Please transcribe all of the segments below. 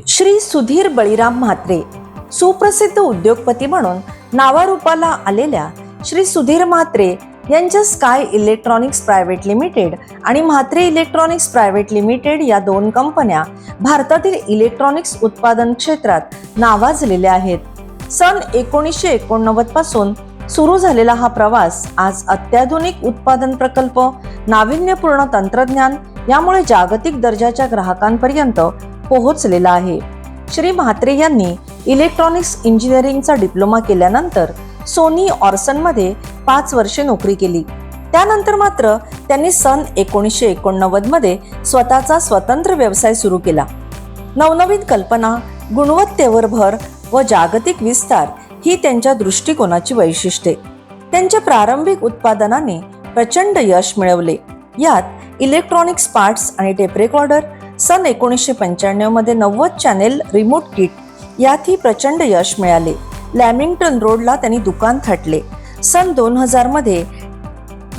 श्री सुधीर बळीराम म्हात्रे, सुप्रसिद्ध उद्योगपती म्हणून नावारूपाला आलेल्या श्री सुधीर म्हात्रे यांच्या स्काय इलेक्ट्रॉनिक्स प्रायव्हेट लिमिटेड आणि म्हात्रे इलेक्ट्रॉनिक्स प्रायव्हेट लिमिटेड या दोन कंपन्या भारतातील इलेक्ट्रॉनिक्स उत्पादन क्षेत्रात नावाजलेल्या आहेत. सन 1989 पासून सुरू झालेला हा प्रवास आज अत्याधुनिक उत्पादन प्रकल्प, नाविन्यपूर्ण तंत्रज्ञान यामुळे जागतिक दर्जाच्या ग्राहकांपर्यंत पोहोचलेला आहे. श्री म्हात्रे यांनी इलेक्ट्रॉनिक्स इंजिनिअरिंगचा डिप्लोमा केल्यानंतर सोनी ऑर्सन मध्ये 5 वर्षे नोकरी केली. त्यानंतर मात्र त्यांनी सन 1989 मध्ये स्वतःचा स्वतंत्र व्यवसाय सुरू केला. नवनवीन कल्पना, गुणवत्तेवर भर व जागतिक विस्तार ही त्यांच्या दृष्टिकोनाची वैशिष्ट्ये. त्यांच्या प्रारंभिक उत्पादनाने प्रचंड यश मिळवले. यात इलेक्ट्रॉनिक्स पार्ट्स आणि टेप रेकॉर्डर, सन 1995 मध्ये 90 चॅनेल रिमोट किट यातही प्रचंड यश मिळाले. लॅमिंग्टन रोडला त्यांनी दुकान थाटले. सन 2000 मध्ये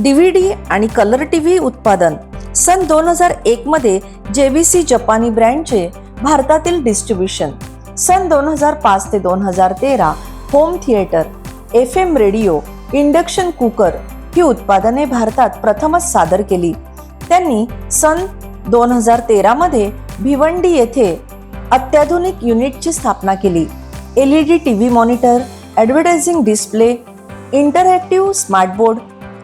DVD आणि कलर टीव्ही उत्पादन, सन 2001 मध्ये JVC जपानी ब्रँडचे भारतातील डिस्ट्रीब्युशन, सन 2005 ते 2013 home theatre, FM radio, induction cooker ही उत्पादने भारतात प्रथमच सादर केली. त्यांनी सन 2013 मध्ये भिवंडी येथे अत्याधुनिक युनिटची स्थापना केली. LED TV monitor, advertising display, interactive smartboard,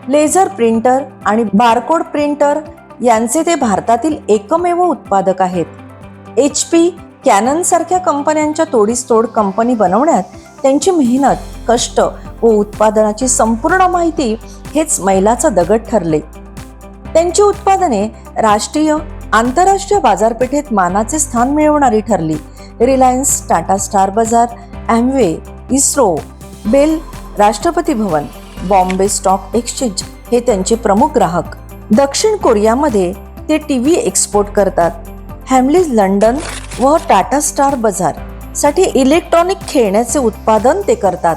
laser printer आणि बारकोड प्रिंटर यांचे ते भारतातील एकमेव उत्पादक आहेत. HP, कॅनन सारख्या कंपन्यांच्या तोडीस-तोड कंपनी बनवण्यात त्यांची मेहनत, कष्ट व उत्पादनाची संपूर्ण माहिती हेच मैलाचं दगड ठरले. त्यांची उत्पादने राष्ट्रीय, आंतरराष्ट्रीय बाजारपेठेत मानाचे स्थान मिळवणारी ठरली. रिलायन्स, टाटा स्टार बाजार, ॲमवे, इस्रो, बेल, राष्ट्रपती भवन, बॉम्बे स्टॉक एक्सचेंज हे त्यांचे प्रमुख ग्राहक. दक्षिण कोरियामध्ये ते TV एक्सपोर्ट करतात. हॅमलीज लंडन व टाटा स्टार बाजार साठी इलेक्ट्रॉनिक खेळण्याचे उत्पादन ते करतात.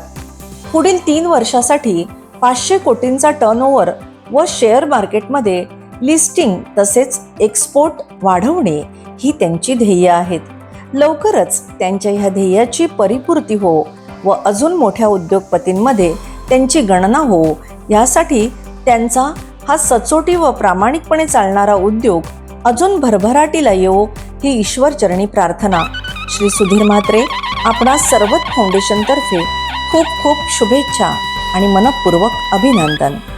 पुढील 3 वर्षासाठी 500 कोटींचा टर्नओव्हर व शेअर मार्केटमध्ये लिस्टिंग तसेच एक्सपोर्ट वाढवणे ही त्यांची ध्येय आहेत. लवकरच त्यांच्या ह्या ध्येयाची परिपूर्ती हो व अजून मोठ्या उद्योगपतींमध्ये त्यांची गणना हो, यासाठी त्यांचा हा सचोटी व प्रामाणिकपणे चालणारा उद्योग अजून भरभराटीला येवो ही ईश्वरचरणी प्रार्थना. श्री सुधीर म्हात्रे आपणास सर्वत फाउंडेशनतर्फे खूप खूप शुभेच्छा आणि मनपूर्वक अभिनंदन.